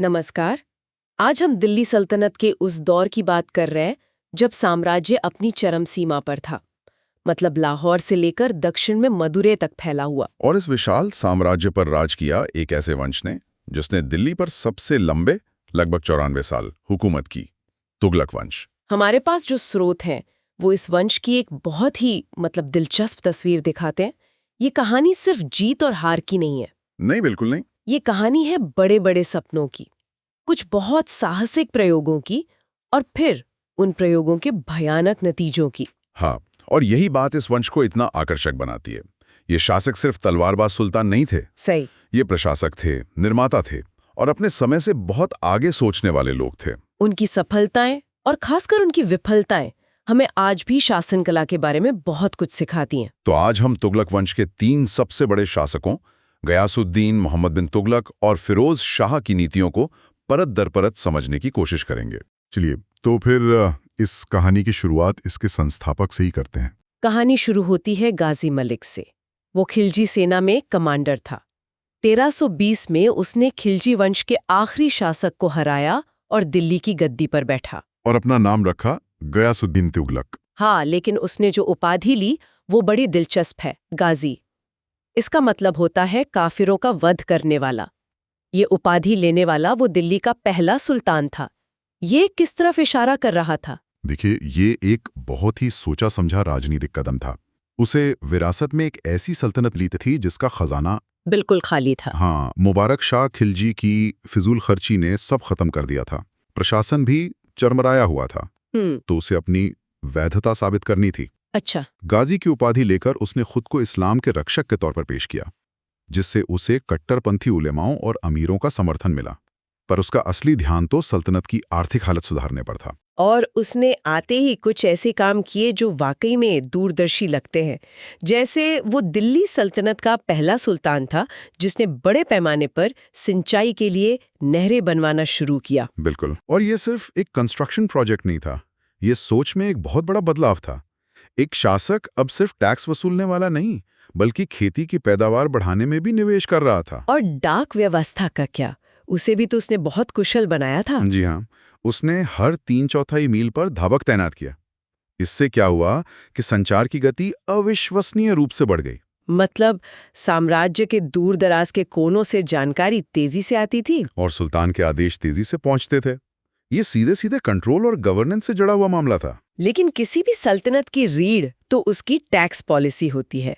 नमस्कार। आज हम दिल्ली सल्तनत के उस दौर की बात कर रहे हैं जब साम्राज्य अपनी चरम सीमा पर था। मतलब लाहौर से लेकर दक्षिण में मदुरै तक फैला हुआ। और इस विशाल साम्राज्य पर राज किया एक ऐसे वंश ने जिसने दिल्ली पर सबसे लंबे लगभग 94 साल हुकूमत की, तुगलक वंश। हमारे पास जो स्रोत हैं वो इस वंश की एक बहुत ही दिलचस्प तस्वीर दिखाते हैं। ये कहानी सिर्फ जीत और हार की नहीं है। नहीं, बिल्कुल नहीं। ये कहानी है बड़े बड़े सपनों की, कुछ बहुत साहसिक प्रयोगों की और फिर उन प्रयोगों के भयानक नतीजों की। हाँ, और यही बात इस वंश को इतना आकर्षक बनाती है। ये शासक सिर्फ तलवारबाज सुल्तान नहीं थे। सही। ये प्रशासक थे, निर्माता थे और अपने समय से बहुत आगे सोचने वाले लोग थे। उनकी सफलताएं और खासकर उनकी विफलताएं हमें आज भी शासन कला के बारे में बहुत कुछ सिखाती हैं। तो आज हम तुगलक वंश के 3 सबसे बड़े शासकों गयासुद्दीन, मोहम्मद बिन तुगलक और फिरोज शाह की नीतियों को परत दर परत समझने की कोशिश करेंगे। चलिए, तो फिर इस कहानी की शुरुआत इसके संस्थापक से ही करते हैं। कहानी शुरू होती है गाजी मलिक से। वो खिलजी सेना में कमांडर था। 1320 में उसने खिलजी वंश के आखिरी शासक को हराया और दिल्ली की गद्दी पर बैठा। और अपना नाम रखा गयासुद्दीन तुगलक। हाँ, लेकिन उसने जो उपाधि ली वो बड़ी दिलचस्प है, गाजी। इसका मतलब होता है काफिरों का वध करने वाला। ये उपाधि लेने वाला वो दिल्ली का पहला सुल्तान था। ये किस तरफ इशारा कर रहा था? देखिए, ये एक बहुत ही सोचा समझा राजनीतिक कदम था। उसे विरासत में एक ऐसी सल्तनत ली थी जिसका खजाना बिल्कुल खाली था। हाँ, मुबारक शाह खिलजी की फिजूल खर्ची ने सब खत्म कर दिया था। प्रशासन भी चरमराया हुआ था। तो उसे अपनी वैधता साबित करनी थी। अच्छा। गाजी की उपाधि लेकर उसने खुद को इस्लाम के रक्षक के तौर पर पेश किया, जिससे उसे कट्टरपंथी उलेमाओं और अमीरों का समर्थन मिला। पर उसका असली ध्यान तो सल्तनत की आर्थिक हालत सुधारने पर था। और उसने आते ही कुछ ऐसे काम किए जो वाकई में दूरदर्शी लगते हैं। जैसे वो दिल्ली सल्तनत का पहला सुल्तान था जिसने बड़े पैमाने पर सिंचाई के लिए नहरें बनवाना शुरू किया। बिल्कुल। और ये सिर्फ एक कंस्ट्रक्शन प्रोजेक्ट नहीं था, ये सोच में एक बहुत बड़ा बदलाव था। एक शासक अब सिर्फ टैक्स वसूलने वाला नहीं, बल्कि खेती की पैदावार बढ़ाने में भी निवेश कर रहा था। और डाक व्यवस्था का क्या? उसे भी तो उसने बहुत कुशल बनाया था। जी हाँ, उसने हर 3/4 मील पर धावक तैनात किया। इससे क्या हुआ कि संचार की गति अविश्वसनीय रूप से बढ़ गई। मतलब साम्राज्य के दूर दराज के कोनों से जानकारी तेजी से आती थी और सुल्तान के आदेश तेजी से पहुंचते थे। ये सीधे सीधे कंट्रोल और गवर्नेंस से जुड़ा हुआ मामला था। लेकिन किसी भी सल्तनत की रीढ़ तो उसकी टैक्स पॉलिसी होती है।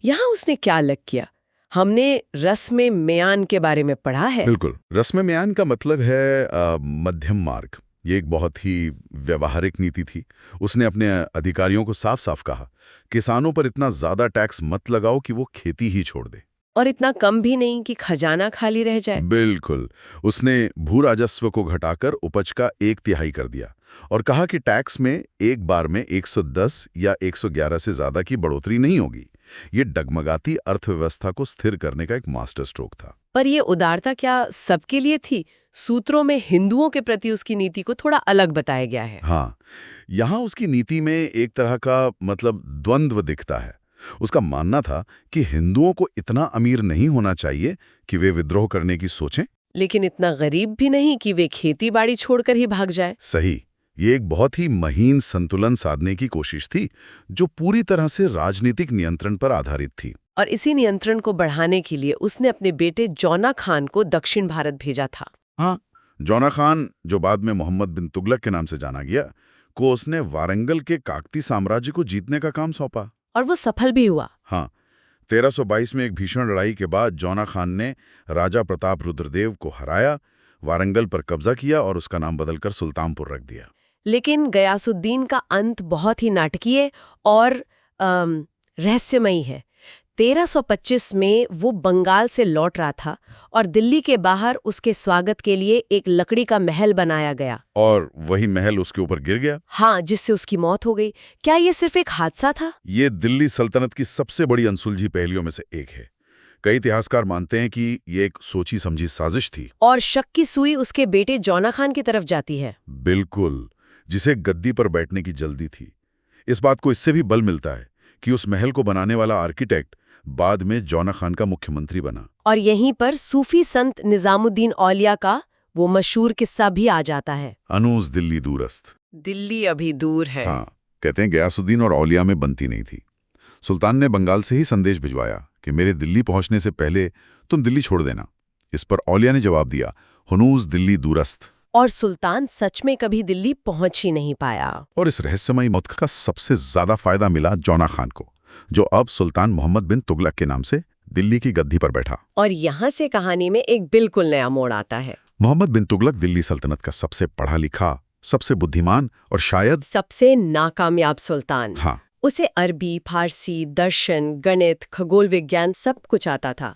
यहाँ उसने क्या अलग किया? हमने रस्म मेयान के बारे में पढ़ा है। बिल्कुल। रस्म मेयान का मतलब है मध्यम मार्ग। ये एक बहुत ही व्यवहारिक नीति थी। उसने अपने अधिकारियों को साफ साफ कहा, किसानों पर इतना ज्यादा टैक्स मत लगाओ कि वो खेती ही छोड़ दे। और इतना कम भी नहीं कि खजाना खाली रह जाए। बिल्कुल। उसने भू राजस्व को घटाकर उपज का 1/3 कर दिया और कहा कि टैक्स में एक बार में 110 या 111 से ज्यादा की बढ़ोतरी नहीं होगी। ये डगमगाती अर्थव्यवस्था को स्थिर करने का एक मास्टर स्ट्रोक था। पर ये उदारता क्या सबके लिए थी? सूत्रों में हिंदुओं के प्रति उसकी नीति को थोड़ा अलग बताया गया है। हाँ, यहाँ उसकी नीति में एक तरह का द्वंद्व दिखता है। उसका मानना था कि हिंदुओं को इतना अमीर नहीं होना चाहिए कि वे विद्रोह करने की सोचें, लेकिन इतना गरीब भी नहीं कि वे खेती बाड़ी छोड़कर ही भाग जाए। सही। ये एक बहुत ही महीन संतुलन साधने की कोशिश थी जो पूरी तरह से राजनीतिक नियंत्रण पर आधारित थी। और इसी नियंत्रण को बढ़ाने के लिए उसने अपने बेटे जौना खान को दक्षिण भारत भेजा था। हाँ, जौना खान, जो बाद में मोहम्मद बिन तुगलक के नाम से जाना गया, को उसने वारंगल के काकती साम्राज्य को जीतने का काम सौंपा। और वो सफल भी हुआ। हाँ, 1322 में एक भीषण लड़ाई के बाद जौना खान ने राजा प्रताप रुद्रदेव को हराया, वारंगल पर कब्जा किया और उसका नाम बदलकर सुल्तानपुर रख दिया। लेकिन गयासुद्दीन का अंत बहुत ही नाटकीय और रहस्यमयी है। 1325 में वो बंगाल से लौट रहा था और दिल्ली के बाहर उसके स्वागत के लिए एक लकड़ी का महल बनाया गया। और वही महल उसके ऊपर गिर गया। हाँ, जिससे उसकी मौत हो गई। क्या ये सिर्फ एक हादसा था? ये दिल्ली सल्तनत की सबसे बड़ी अनसुलझी पहेलियों में से एक है। कई इतिहासकार मानते हैं कि ये एक सोची समझी साजिश थी। और शक की सुई उसके बेटे जौना खान की तरफ जाती है। बिल्कुल, जिसे गद्दी पर बैठने की जल्दी थी। इस बात को इससे भी बल मिलता है कि उस महल को बनाने वाला आर्किटेक्ट बाद में जौना खान का मुख्यमंत्री बना। और यहीं पर सूफी संत निजामुद्दीन औलिया का वो मशहूर किस्सा भी आ जाता है, अनूस दिल्ली दूरस्थ। दिल्ली अभी दूर है। हाँ, कहते हैं गयासुद्दीन और औलिया में बनती नहीं थी। सुल्तान ने बंगाल से ही संदेश भिजवाया कि मेरे दिल्ली पहुंचने से पहले तुम दिल्ली छोड़ देना। इस पर औलिया ने जवाब दिया, हनूज दिल्ली दूरस्थ। और सुल्तान सच में कभी दिल्ली पहुंच ही नहीं पाया। और इस रहस्यमयी मौत का सबसे ज्यादा फायदा मिला जौना खान को, जो अब सुल्तान मोहम्मद बिन तुगलक के नाम से दिल्ली की गद्दी पर बैठा। और यहाँ से कहानी में एक बिल्कुल नया मोड़ आता है। मोहम्मद बिन तुगलक दिल्ली सल्तनत का सबसे पढ़ा लिखा, सबसे बुद्धिमान और शायद सबसे नाकामयाब सुल्तान। हाँ, उसे अरबी, फारसी, दर्शन, गणित, खगोल विज्ञान सब कुछ आता था।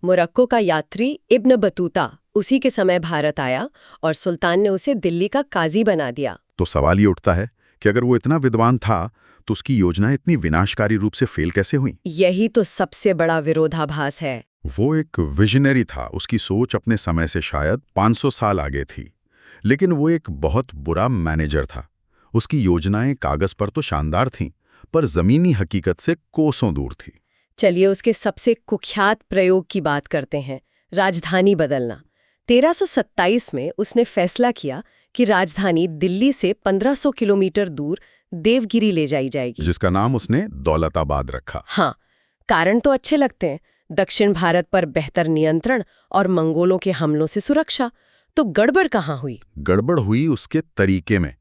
मोरक्को का यात्री इब्न बतूता उसी के समय भारत आया और सुल्तान ने उसे दिल्ली का काजी बना दिया। तो सवाल ये उठता है कि अगर वो इतना विद्वान था तो उसकी योजना इतनी विनाशकारी रूप से फेल कैसे हुई? यही तो सबसे बड़ा विरोधाभास है। वो एक विजनरी था, उसकी सोच अपने समय से शायद 500 साल आगे थी, लेकिन वो एक बहुत बुरा मैनेजर था। उसकी योजनाएं कागज पर तो शानदार थीं, पर जमीनी हकीकत से कोसों दूर थी। चलिए उसके सबसे कुख्यात प्रयोग की बात करते हैं, राजधानी बदलना। 1327 में उसने फैसला किया कि राजधानी दिल्ली से 1500 किलोमीटर दूर देवगिरी ले जाई जाएगी, जिसका नाम उसने दौलताबाद रखा। हाँ, कारण तो अच्छे लगते हैं, दक्षिण भारत पर बेहतर नियंत्रण और मंगोलों के हमलों से सुरक्षा। तो गड़बड़ कहाँ हुई? गड़बड़ हुई उसके तरीके में।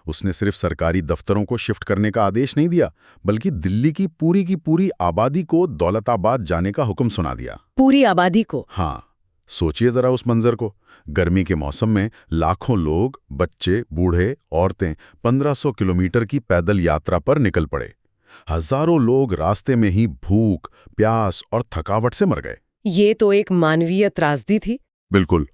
उसने सिर्फ सरकारी दफ्तरों को शिफ्ट करने का आदेश नहीं दिया, बल्कि दिल्ली की पूरी आबादी को दौलताबाद जाने का हुक्म सुना दिया। पूरी आबादी को? हाँ, सोचिए जरा उस मंजर को। गर्मी के मौसम में लाखों लोग, बच्चे, बूढ़े, औरतें 1500 किलोमीटर की पैदल यात्रा पर निकल पड़े। हजारों लोग रास्ते में ही भूख, प्यास और थकावट से मर गए। ये तो एक मानवीय त्रासदी थी। बिल्कुल।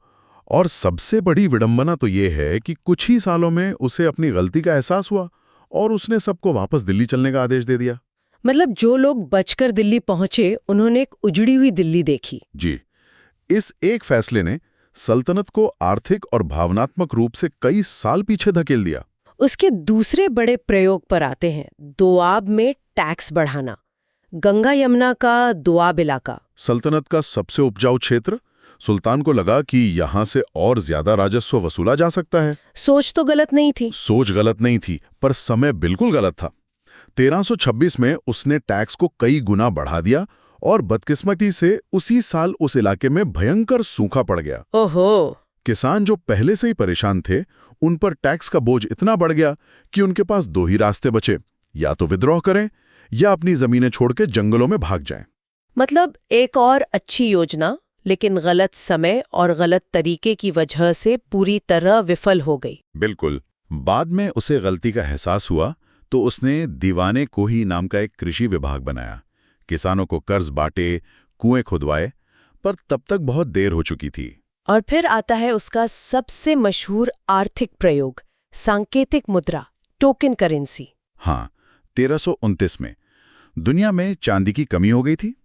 और सबसे बड़ी विडंबना तो ये है कि कुछ ही सालों में उसे अपनी गलती का एहसास हुआ और उसने सबको वापस दिल्ली चलने का आदेश दे दिया। मतलब जो लोग बचकर दिल्ली पहुंचे, उन्होंने एक उजड़ी हुई दिल्ली देखी। जी, इस एक फैसले ने सल्तनत को आर्थिक और भावनात्मक रूप से कई साल पीछे धकेल दिया। उसके दूसरे बड़े प्रयोग पर आते हैं, दोआब में टैक्स बढ़ाना। गंगा यमुना का दोआब इलाका, सल्तनत का सबसे उपजाऊ क्षेत्र। सुल्तान को लगा कि यहां से और ज्यादा राजस्व वसूला जा सकता है। सोच तो गलत नहीं थी। सोच गलत नहीं थी, पर समय बिल्कुल गलत था। 1326 में उसने टैक्स को कई गुना बढ़ा दिया और बदकिस्मती से उसी साल उस इलाके में भयंकर सूखा पड़ गया। ओहो! किसान जो पहले से ही परेशान थे, उन पर टैक्स का बोझ इतना बढ़ गया कि उनके पास दो ही रास्ते बचे, या तो विद्रोह करें या अपनी जमीनें छोड़ के जंगलों में भाग जाएं। मतलब एक और अच्छी योजना, लेकिन गलत समय और गलत तरीके की वजह से पूरी तरह विफल हो गई। बिल्कुल। बाद में उसे गलती का एहसास हुआ तो उसने दीवाने कोही नाम का एक कृषि विभाग बनाया। किसानों को कर्ज बांटे, कुएं खुदवाए, पर तब तक बहुत देर हो चुकी थी। और फिर आता है उसका सबसे मशहूर आर्थिक प्रयोग, सांकेतिक मुद्रा, टोकन करेंसी। हाँ, 1329 में दुनिया में चांदी की कमी हो गई थी,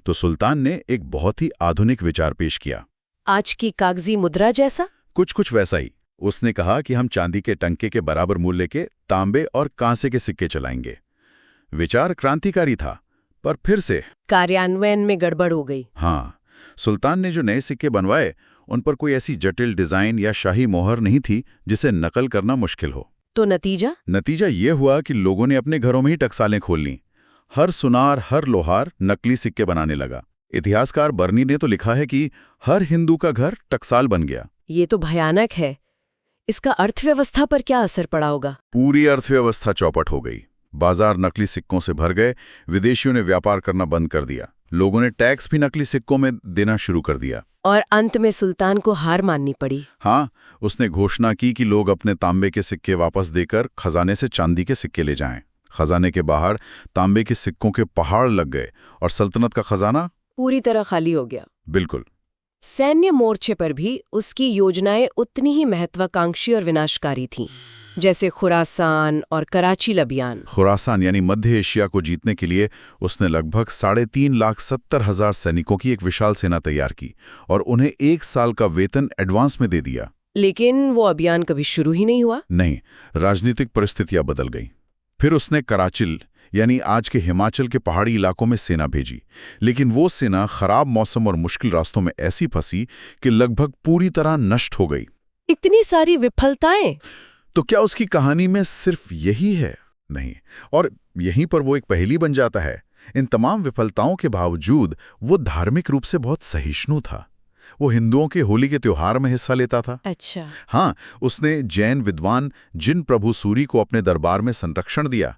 तो सुल्तान ने एक बहुत ही आधुनिक विचार पेश किया। आज की कागजी मुद्रा जैसा? कुछ वैसा ही। उसने कहा कि हम चांदी के टंके के बराबर मूल्य के तांबे और कांसे के सिक्के चलाएंगे। विचार क्रांतिकारी था, पर फिर से कार्यान्वयन में गड़बड़ हो गई। हाँ, सुल्तान ने जो नए सिक्के बनवाए, उन पर कोई ऐसी जटिल डिजाइन या शाही मोहर नहीं थी जिसे नकल करना मुश्किल हो। तो नतीजा ये हुआ कि लोगों ने अपने घरों में ही टकसालें खोल लीं। हर सुनार, हर लोहार नकली सिक्के बनाने लगा। इतिहासकार बर्नी ने तो लिखा है कि हर हिंदू का घर टकसाल बन गया। ये तो भयानक है। इसका अर्थव्यवस्था पर क्या असर पड़ा होगा? पूरी अर्थव्यवस्था चौपट हो गई। बाजार नकली सिक्कों से भर गए। विदेशियों ने व्यापार करना बंद कर दिया। लोगों ने टैक्स भी नकली सिक्कों में देना शुरू कर दिया। और अंत में सुल्तान को हार माननी पड़ी। हाँ, उसने घोषणा की कि लोग अपने तांबे के सिक्के वापस देकर खजाने से चांदी के सिक्के ले जाएं। खजाने के बाहर तांबे के सिक्कों के पहाड़ लग गए और सल्तनत का खजाना पूरी तरह खाली हो गया। बिल्कुल। सैन्य मोर्चे पर भी उसकी योजनाएं उतनी ही महत्वाकांक्षी और विनाशकारी थीं, जैसे खुरासान और कराची अभियान। खुरासान यानी मध्य एशिया को जीतने के लिए उसने लगभग 3,70,000 सैनिकों की एक विशाल सेना तैयार की और उन्हें 1 साल का वेतन एडवांस में दे दिया। लेकिन वो अभियान कभी शुरू ही नहीं हुआ। नहीं, राजनीतिक परिस्थितियां बदल गईं। फिर उसने कराचिल यानी आज के हिमाचल के पहाड़ी इलाकों में सेना भेजी, लेकिन वो सेना खराब मौसम और मुश्किल रास्तों में ऐसी फंसी कि लगभग पूरी तरह नष्ट हो गई। इतनी सारी विफलताएं। तो क्या उसकी कहानी में सिर्फ यही है? नहीं। और यहीं पर वो एक पहेली बन जाता है। इन तमाम विफलताओं के बावजूद वो धार्मिक रूप से बहुत सहिष्णु था। वो हिंदुओं के होली के त्योहार में हिस्सा लेता था। अच्छा। हाँ, उसने जैन विद्वान जिन प्रभु सूरी को अपने दरबार में संरक्षण दिया।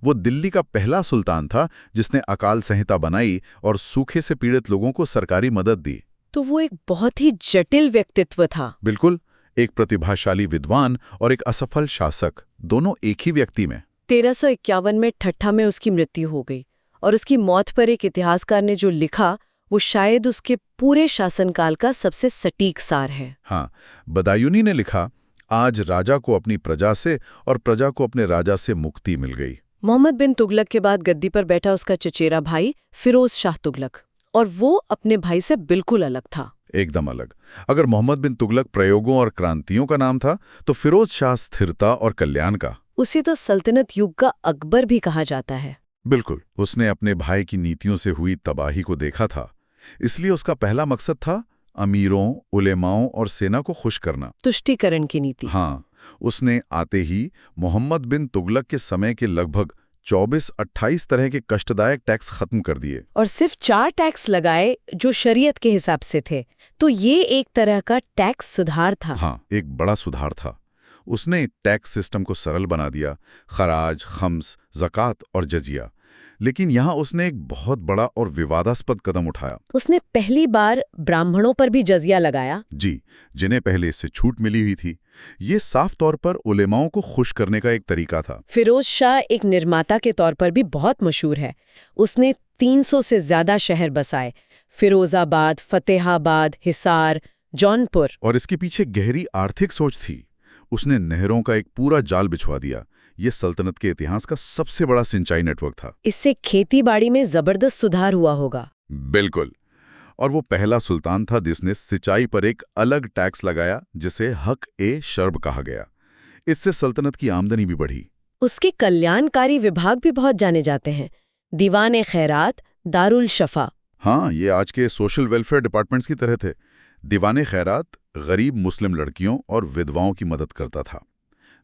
वो दिल्ली का पहला सुल्तान था जिसने अकाल संहिता बनाई और सूखे से पीड़ित लोगों को सरकारी मदद दी। तो वो एक बहुत ही जटिल व्यक्तित्व था। बिल्कुल, एक प्रतिभाशाली विद्वान और एक असफल शासक, दोनों एक ही व्यक्ति में। 1351 में ठट्ठा में उसकी मृत्यु हो गई और उसकी मौत पर एक इतिहासकार ने जो लिखा वो शायद उसके पूरे शासनकाल का सबसे सटीक सार है। हाँ, बदायूनी ने लिखा, आज राजा को अपनी प्रजा से और प्रजा को अपने राजा से मुक्ति मिल गई। मोहम्मद बिन तुगलक के बाद गद्दी पर बैठा उसका चचेरा भाई फिरोज शाह तुगलक, और वो अपने भाई से बिल्कुल अलग था। एकदम अलग। अगर मोहम्मद बिन तुगलक प्रयोगों और क्रांतियों का नाम था, तो फिरोज शाह स्थिरता और कल्याण का। उसे तो सल्तनत युग का अकबर भी कहा जाता है। बिल्कुल, उसने अपने भाई की नीतियों से हुई तबाही को देखा था, इसलिए उसका पहला मकसद था अमीरों, उलेमाओं और सेना को खुश करना। तुष्टीकरण की नीति। हाँ, उसने आते ही मोहम्मद बिन तुगलक के समय के लगभग 24-28 तरह के कष्टदायक टैक्स खत्म कर दिए। और सिर्फ 4 टैक्स लगाए जो शरीयत के हिसाब से थे। तो ये एक तरह का टैक्स सुधार था। हाँ, एक बड़ा सुधार था। उसने टैक्स सिस्टम को सरल बना दिया, खराज, खम्स, ज़कात और जजिया। लेकिन यहाँ उसने एक बहुत बड़ा और विवादास्पद कदम उठाया। उसने पहली बार ब्राह्मणों पर भी जजिया लगाया। जी, जिन्हें पहले इससे छूट मिली हुई थी। ये साफ तौर पर उलेमाओं को खुश करने का एक तरीका था। फिरोज शाह एक निर्माता के तौर पर भी बहुत मशहूर है। उसने 300 से ज्यादा शहर बसाए, फिरोजाबाद, फतेहाबाद, हिसार, जौनपुर। और इसके पीछे गहरी आर्थिक सोच थी। उसने नहरों का एक पूरा जाल बिछवा दिया। ये सल्तनत के इतिहास का सबसे बड़ा सिंचाई नेटवर्क था। इससे खेतीबाड़ी में जबरदस्त सुधार हुआ होगा। बिल्कुल। और वो पहला सुल्तान था जिसने सिंचाई पर एक अलग टैक्स लगाया, जिसे हक-ए-शर्ब कहा गया। इससे सल्तनत की आमदनी भी बढ़ी। उसके कल्याणकारी विभाग भी बहुत जाने जाते हैं। दीवान खैरात, दारुल शफा। हाँ, ये आज के सोशल वेलफेयर डिपार्टमेंट्स की तरह थे। दीवान खैरात गरीब मुस्लिम लड़कियों और विधवाओं की मदद करता था।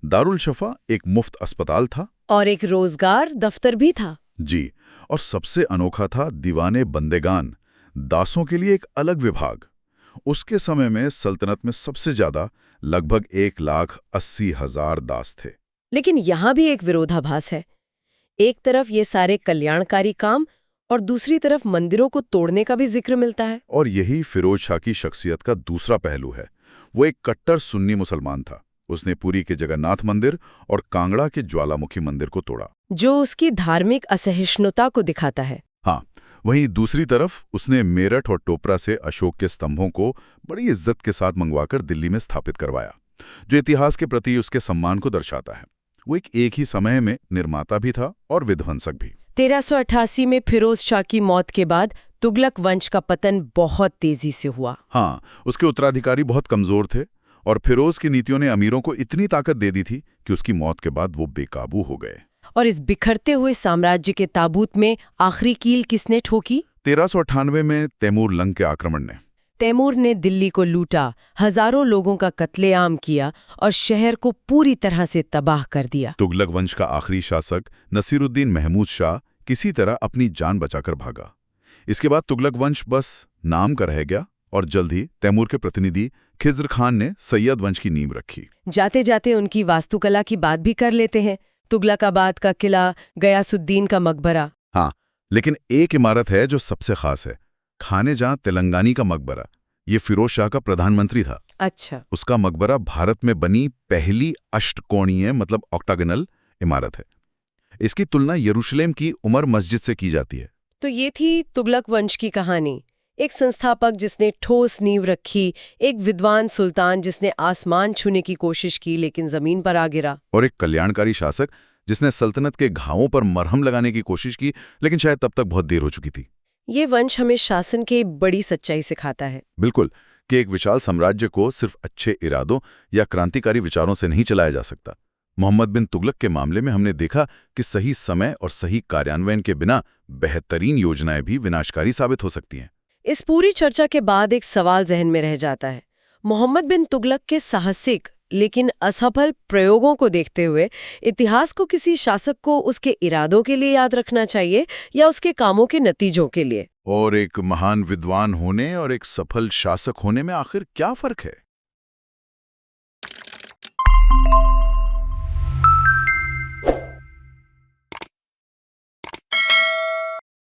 दारुल शफा एक मुफ्त अस्पताल था और एक रोजगार दफ्तर भी था। जी, और सबसे अनोखा था दीवाने बंदेगान, दासों के लिए एक अलग विभाग। उसके समय में सल्तनत में सबसे ज्यादा लगभग 1,80,000 दास थे। लेकिन यहाँ भी एक विरोधाभास है। एक तरफ ये सारे कल्याणकारी काम और दूसरी तरफ मंदिरों को तोड़ने का भी जिक्र मिलता है। और यही फिरोज शाह की शख्सियत का दूसरा पहलू है। वो एक कट्टर सुन्नी मुसलमान था। उसने पुरी के जगन्नाथ मंदिर और कांगड़ा के ज्वालामुखी मंदिर को तोड़ा, जो उसकी धार्मिक असहिष्णुता को दिखाता है। हाँ, वहीं दूसरी तरफ उसने मेरठ और टोपरा से अशोक के स्तंभों को बड़ी इज्जत के साथ मंगवाकर दिल्ली में स्थापित करवाया, जो इतिहास के प्रति उसके सम्मान को दर्शाता है। वो एक ही समय में निर्माता भी था और विध्वंसक भी। 1388 में फिरोज शाह की मौत के बाद तुगलक वंश का पतन बहुत तेजी से हुआ। हाँ, उसके उत्तराधिकारी बहुत कमजोर थे और फिरोज की नीतियों ने अमीरों को इतनी ताकत दे दी थी कि उसकी मौत के बाद वो बेकाबू हो गए। और इस बिखरते हुए साम्राज्य के ताबूत में आखिरी कील किसने ठोकी? 1398 में तैमूर लंग के आक्रमण ने। तैमूर ने दिल्ली को लूटा, हजारों लोगों का कत्लेआम किया और शहर को पूरी तरह से तबाह कर दिया। तुगलक वंश का आखिरी शासक नसीरुद्दीन महमूद शाह किसी तरह अपनी जान बचाकर भागा। इसके बाद तुगलक वंश बस नाम का रह गया और जल्द ही तैमूर के प्रतिनिधि खिज्र खान ने सैयद वंश की नींव रखी। जाते जाते उनकी वास्तुकला की बात भी कर लेते हैं। तुगलकाबाद का किला, गयासुद्दीन का मकबरा। हाँ, लेकिन एक इमारत है जो सबसे खास है, खाने जहां तेलंगानी का मकबरा। ये फिरोज शाह का प्रधानमंत्री था। अच्छा। उसका मकबरा भारत में बनी पहली अष्टकोणीय मतलब ऑक्टागोनल इमारत है। इसकी तुलना यरूशलेम की उमर मस्जिद से की जाती है। तो ये थी तुगलक वंश की कहानी। एक संस्थापक जिसने ठोस नींव रखी, एक विद्वान सुल्तान जिसने आसमान छूने की कोशिश की लेकिन जमीन पर आ गिरा, और एक कल्याणकारी शासक जिसने सल्तनत के घावों पर मरहम लगाने की कोशिश की, लेकिन शायद तब तक बहुत देर हो चुकी थी। ये वंश हमें शासन की बड़ी सच्चाई सिखाता है। बिल्कुल, कि एक विशाल साम्राज्य को सिर्फ अच्छे इरादों या क्रांतिकारी विचारों से नहीं चलाया जा सकता। मोहम्मद बिन तुगलक के मामले में हमने देखा कि सही समय और सही कार्यान्वयन के बिना बेहतरीन योजनाएं भी विनाशकारी साबित हो सकती हैं। इस पूरी चर्चा के बाद एक सवाल जहन में रह जाता है। मोहम्मद बिन तुगलक के साहसिक लेकिन असफल प्रयोगों को देखते हुए इतिहास को किसी शासक को उसके इरादों के लिए याद रखना चाहिए या उसके कामों के नतीजों के लिए? और एक महान विद्वान होने और एक सफल शासक होने में आखिर क्या फर्क है?